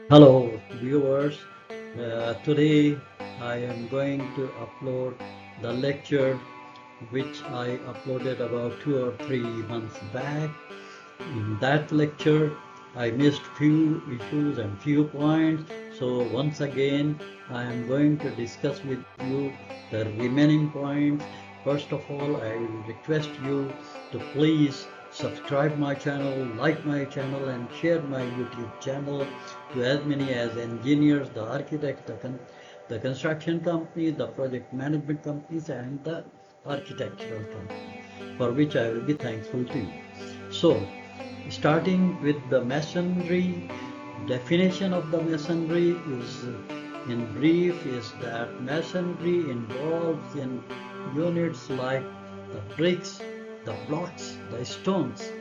Hello, viewers. Today I am going to upload the lecture which I uploaded about 2 or 3 months back. In that lecture, I missed few issues and few points. So once again, I am going to discuss with you the remaining points. First of all, I will request you to please subscribe my channel, like my channel, and share my YouTube channel to as many as engineers, the architects, the construction companies, the project management companies, and the architectural companies, for which I will be thankful to you. So, starting with the masonry, definition of the masonry is, in brief, is that masonry involves in units like the bricks, the blocks, the stones.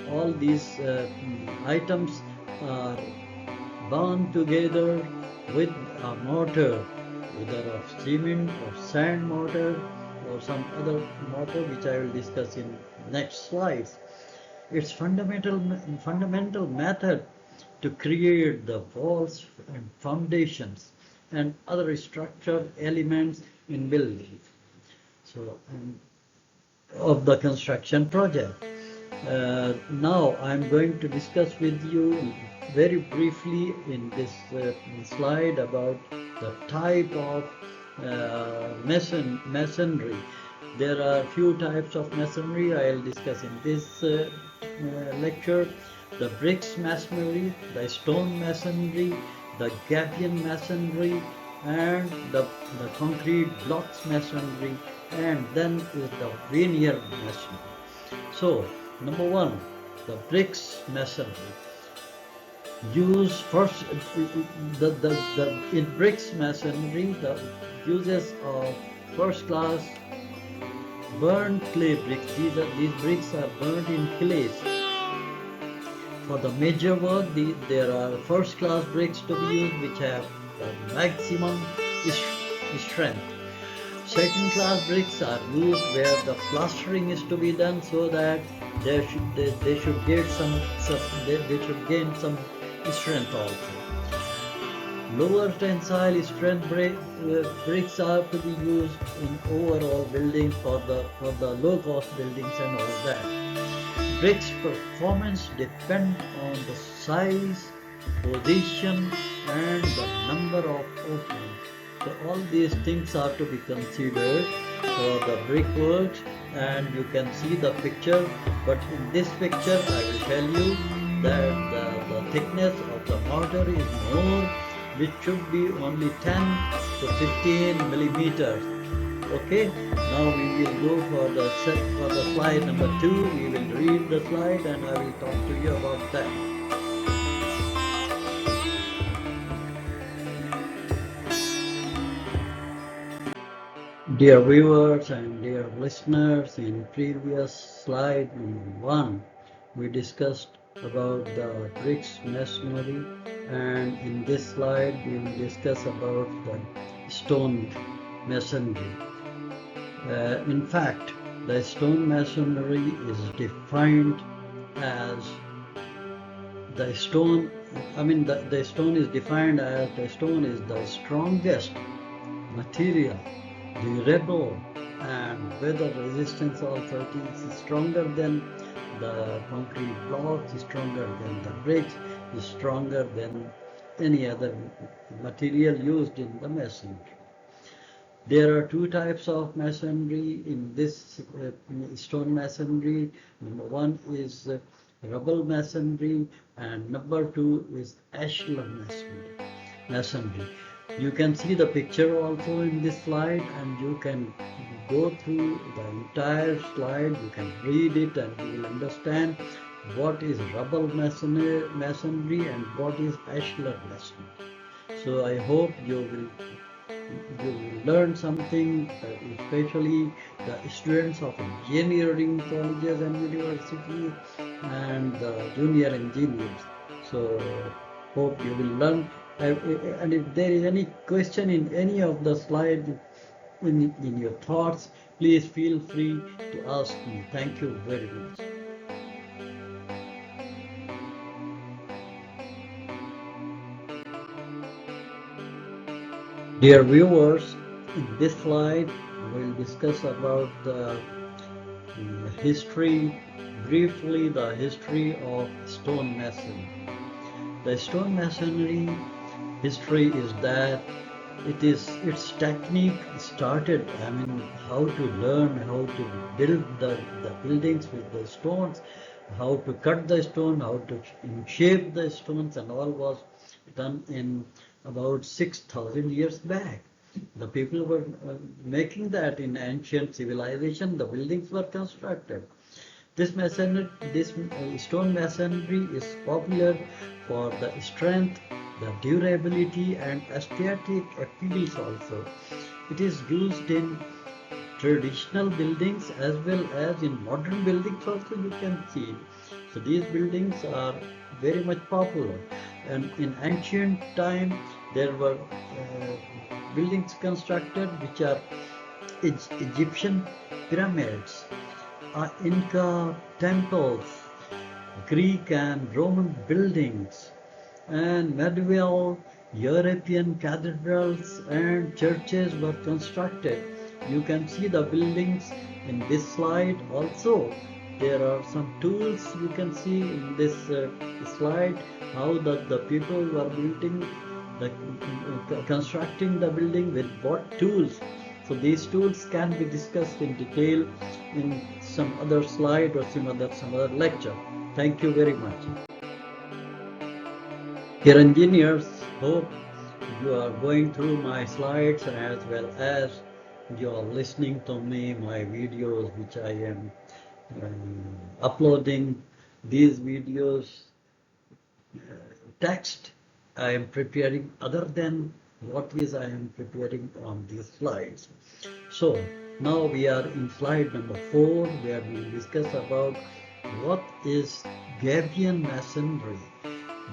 All these items are bound together with a mortar, either of cement or sand mortar or some other mortar which I will discuss in next slides. Its fundamental method to create the walls and foundations and other structural elements in buildings. So, of the construction project. Now I'm going to discuss with you very briefly in this slide about the type of masonry. There are few types of masonry I'll discuss in this lecture. The bricks masonry, the stone masonry, the gabion masonry, and the concrete blocks masonry, and then is the veneer masonry. So, number one, the bricks masonry. Use first in bricks masonry the uses of first class burnt clay bricks. These bricks are burnt in clays. For the major work, there are first class bricks to be used which have the maximum strength. Second class bricks are used where the plastering is to be done so that they should get they should gain some strength also. Lower tensile strength bricks are to be used in overall buildings for the low cost buildings and all that. Bricks performance depend on the size, position, and the number of openings. So all these things are to be considered for the brickwork, and you can see the picture. But in this picture, I will tell you that the thickness of the mortar is more, which should be only 10 to 15 millimeters. Okay, now we will go for the slide number 2. We will read the slide and I will talk to you about that. Dear viewers and dear listeners, in previous slide number 1, we discussed about the bricks masonry, and in this slide we will discuss about the stone masonry. In fact, the stone masonry is defined as the stone, the stone is defined as the stone is the strongest material, durable, and weather resistance also. It is stronger than the concrete blocks, stronger than the bricks, is stronger than any other material used in the masonry. There are two types of masonry in this stone masonry. Number one is rubble masonry, and number two is ashlar masonry. You can see the picture also in this slide, and you can go through the entire slide. You can read it and you will understand what is rubble masonry and what is ashlar masonry. So I hope you learn something, especially the students of engineering colleges and universities and the junior engineers. So hope you will learn. And if there is any question in any of the slides in your thoughts, please feel free to ask me. Thank you very much. Dear viewers, in this slide we'll discuss about the history, briefly the history of stone masonry. The stone masonry history is that its technique started, how to learn how to build the buildings with the stones, how to cut the stone, how to shape the stones, and all was done in about 6,000 years back. The people were making that in ancient civilization. The buildings were constructed. This stone masonry is popular for the strength, the durability, and aesthetic appeals also. It is used in traditional buildings as well as in modern buildings also, you can see. So these buildings are very much popular. And in ancient time, there were buildings constructed which are Egyptian pyramids, Inca temples, Greek and Roman buildings, and medieval European cathedrals and churches were constructed. You can see the buildings in this slide also. There are some tools you can see in this slide, how the people were building, constructing the building with what tools. So these tools can be discussed in detail in some other slide or some other lecture. Thank you very much. Dear engineers, hope you are going through my slides as well as you are listening to me, my videos which I am uploading. These videos, text I am preparing other than what is I am preparing on these slides. So now we are in slide number 4, where we will discuss about what is Gabion masonry.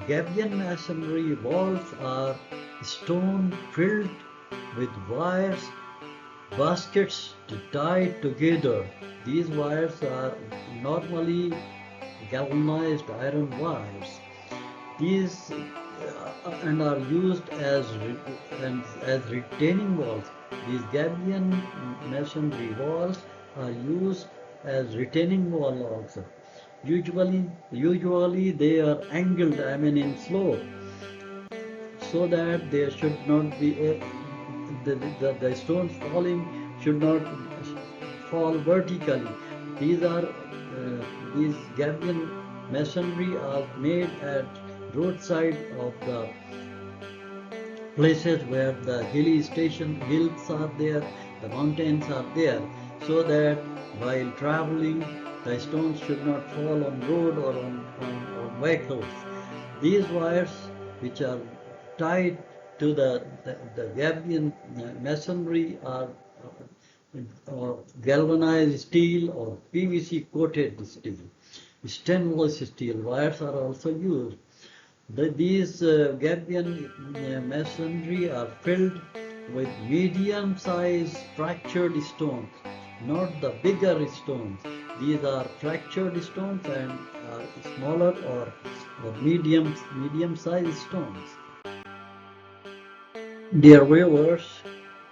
Gabion masonry walls are stone filled with wires, baskets tied together. These wires are normally galvanized iron wires. These and are used as retaining walls. These Gabion masonry walls are used as retaining wall also. Usually they are angled, in slope, so that there should not be the stones falling should not fall vertically. These Gabion masonry are made at roadside of the places where the hills are there, the mountains are there, so that while traveling, the stones should not fall on road or on vehicles. These wires, which are tied to the Gabion masonry, are galvanized steel or PVC coated steel. Stainless steel wires are also used. These Gabion masonry are filled with medium-sized fractured stones, not the bigger stones. These are fractured stones and smaller or medium-sized stones. Dear viewers,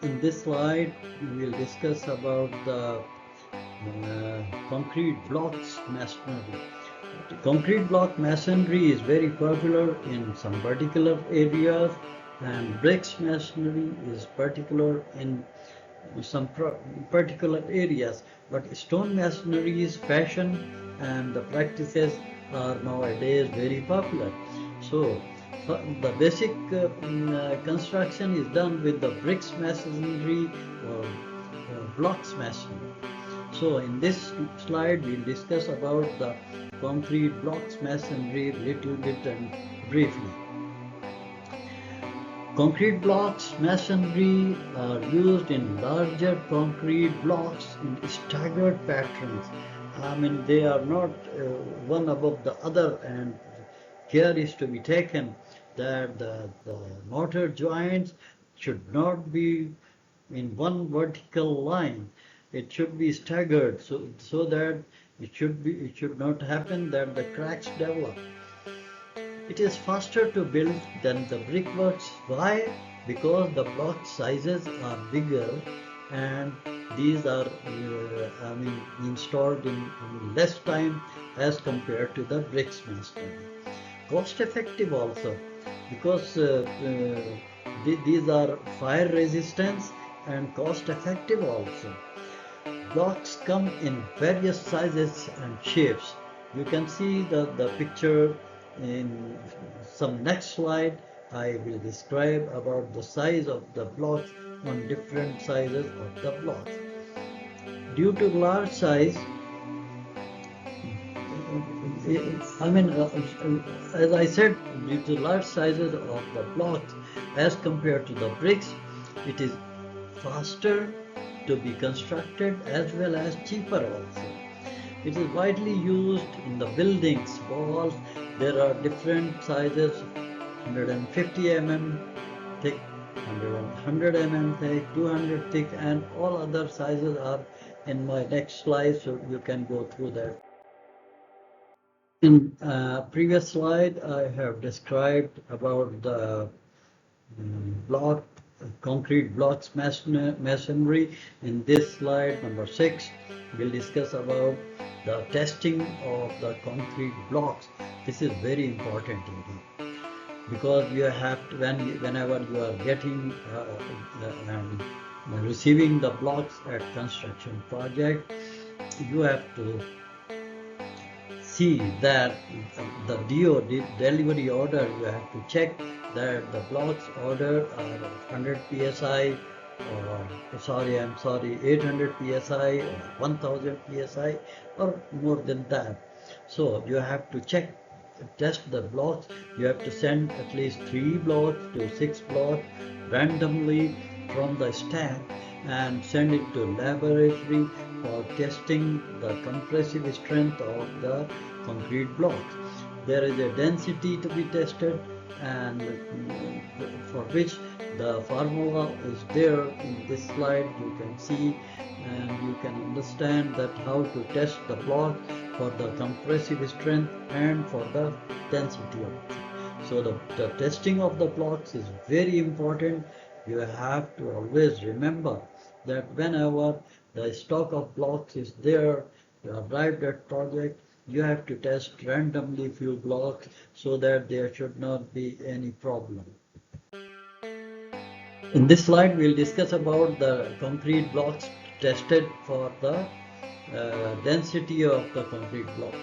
in this slide we will discuss about the concrete blocks masonry. Concrete block masonry is very popular in some particular areas, and bricks masonry is particular in some particular areas. But stone masonry is fashion, and the practices are nowadays very popular. So the basic construction is done with the bricks masonry or blocks masonry. So in this slide we'll discuss about the concrete blocks masonry little bit and briefly. Concrete blocks masonry are used in larger concrete blocks in staggered patterns. They are not one above the other, and care is to be taken that the mortar joints should not be in one vertical line. It should be staggered, so that it should not happen that the cracks develop. It is faster to build than the brickworks. Why? Because the block sizes are bigger and these are installed in less time as compared to the bricks masonry. Cost effective also because these are fire resistance and cost effective also. Blocks come in various sizes and shapes. You can see the picture in some next slide. I will describe about the size of the blocks on different sizes of the blocks. Due to large size, as I said, due to large sizes of the blocks as compared to the bricks, it is faster to be constructed as well as cheaper also. It is widely used in the buildings, walls. There are different sizes, 150 mm thick, 100 mm thick, 200 thick, and all other sizes are in my next slide, so you can go through that. In previous slide, I have described about the block concrete blocks masonry. In this slide number 6, we'll discuss about the testing of the concrete blocks. This is very important because you have to, whenever you are getting and receiving the blocks at construction project, you have to see that the delivery order, you have to check that the blocks ordered are 100 psi or 800 psi or 1000 psi or more than that. So you have to test the blocks. You have to send at least 3 blocks to 6 blocks randomly from the stack and send it to laboratory for testing the compressive strength of the concrete blocks. There is a density to be tested, and for which the formula is there in this slide. You can see and you can understand that how to test the block for the compressive strength and for the density of it. So the testing of the blocks is very important. You have to always remember that whenever the stock of blocks is there, you arrived at project, you have to test randomly few blocks so that there should not be any problem. In this slide, we'll discuss about the concrete blocks tested for the density of the concrete block.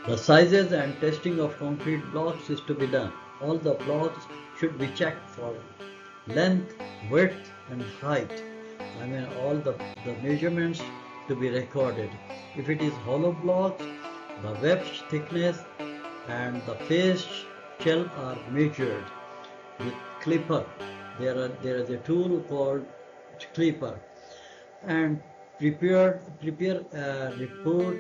The sizes and testing of concrete blocks is to be done. All the blocks should be checked for length, width, and height. All the measurements to be recorded. If it is hollow blocks, the web thickness and the face shell are measured with clipper. There is a tool called clipper, and prepare a report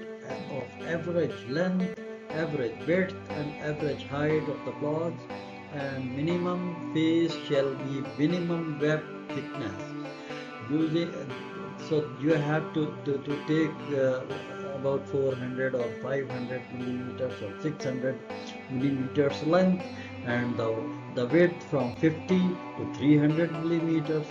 of average length, average width, and average height of the blocks, and minimum face shall be minimum web thickness. So you have to take about 400 or 500 millimeters or 600 millimeters length, and the width from 50 to 300 millimeters.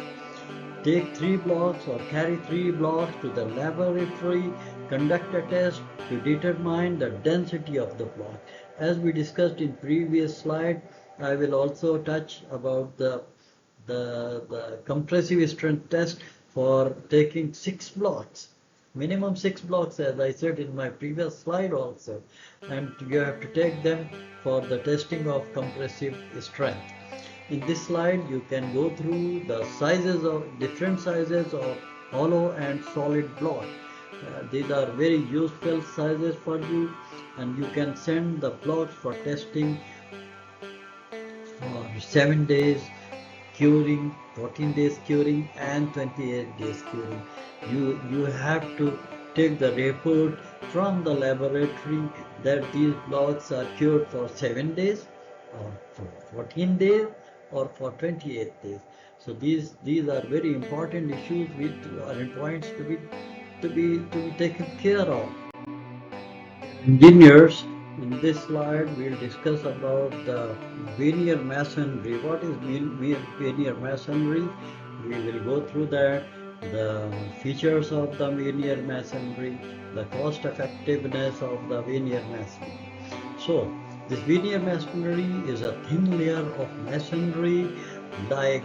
Take 3 blocks or carry 3 blocks to the laboratory, conduct a test to determine the density of the block. As we discussed in previous slide, I will also touch about the compressive strength test for taking 6 blocks. Minimum 6 blocks, as I said in my previous slide also, and you have to take them for the testing of compressive strength. In this slide, you can go through the different sizes of hollow and solid block. These are very useful sizes for you, and you can send the blocks for testing for 7 days curing, 14 days curing, and 28 days curing. You have to take the report from the laboratory that these blocks are cured for 7 days or for 14 days or for 28 days. So these are very important issues which are points to be taken care of. Engineers In this slide, we'll discuss about the veneer masonry. What is veneer masonry? We will go through that, the features of the veneer masonry, the cost effectiveness of the veneer masonry. So, this veneer masonry is a thin layer of masonry like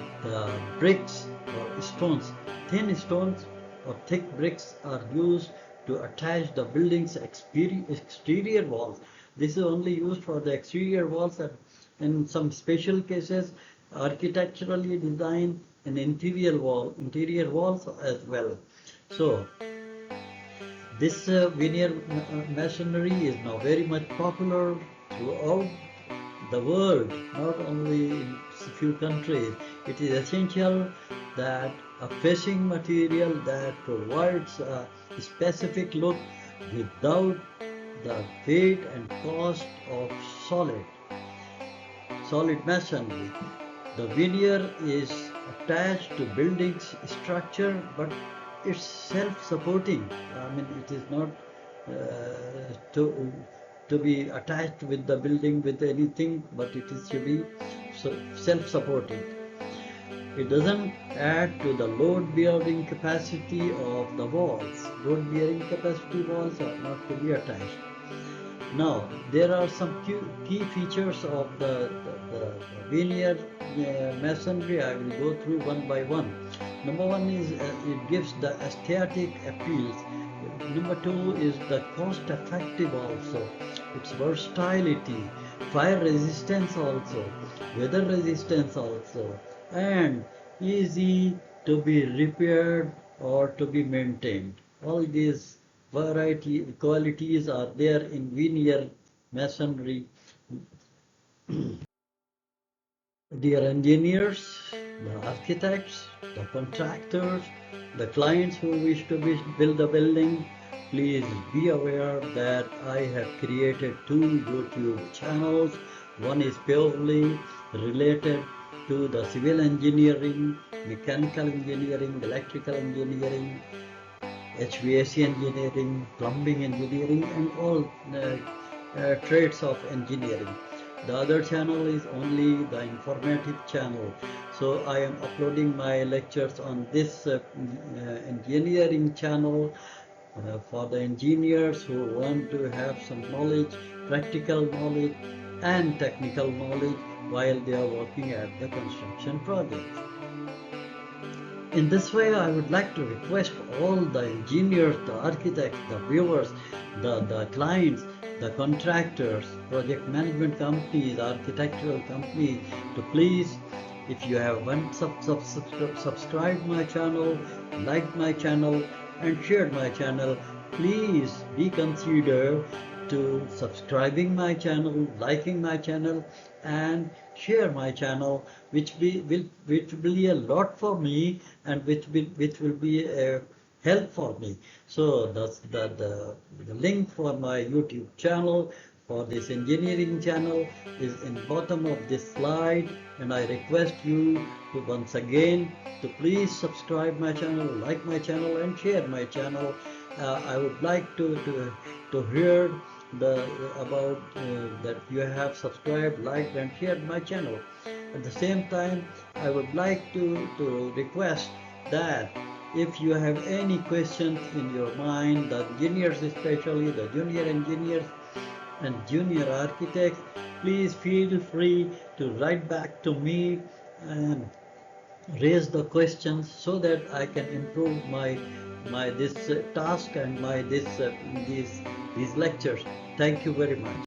bricks or stones. Thin stones or thick bricks are used to attach the building's exterior walls. This is only used for the exterior walls and in some special cases architecturally designed an interior walls as well. So this veneer masonry is now very much popular throughout the world, not only in a few countries. It is essential that a facing material that provides a specific look without the weight and cost of solid masonry. The veneer is attached to building's structure, but it's self-supporting. I mean, it is not to be attached with the building with anything, but it is to be self-supporting. It doesn't add to the load-bearing capacity of the walls. Load-bearing capacity walls are not to be attached. Now, there are some key features of the veneer masonry. I will go through one by one. Number one is it gives the aesthetic appeals. Number two is the cost effective also. Its versatility, fire resistance also, weather resistance also, and easy to be repaired or to be maintained. All these variety qualities are there in veneer masonry. Dear engineers, the architects, the contractors, the clients who wish to build a building, please be aware that I have created two YouTube channels. One is purely related to the civil engineering, mechanical engineering, electrical engineering, HVAC engineering, plumbing engineering, and all trades of engineering. The other channel is only the informative channel. So I am uploading my lectures on this engineering channel for the engineers who want to have some knowledge, practical knowledge and technical knowledge while they are working at the construction project. In this way, I would like to request all the engineers, the architects, the viewers, the clients, the contractors, project management companies, architectural companies to please, if you have subscribed my channel, liked my channel and shared my channel, please be considered to subscribing my channel, liking my channel and share my channel, which will be a lot for me and which will be a help for me. So the link for my YouTube channel, for this engineering channel, is in bottom of this slide, and I request you to once again to please subscribe my channel, like my channel and share my channel. I would like to hear about that you have subscribed, liked and shared my channel. At the same time, I would like to request that if you have any questions in your mind, the engineers, especially the junior engineers and junior architects, please feel free to write back to me and raise the questions so that I can improve my this task and these lectures. Thank you very much.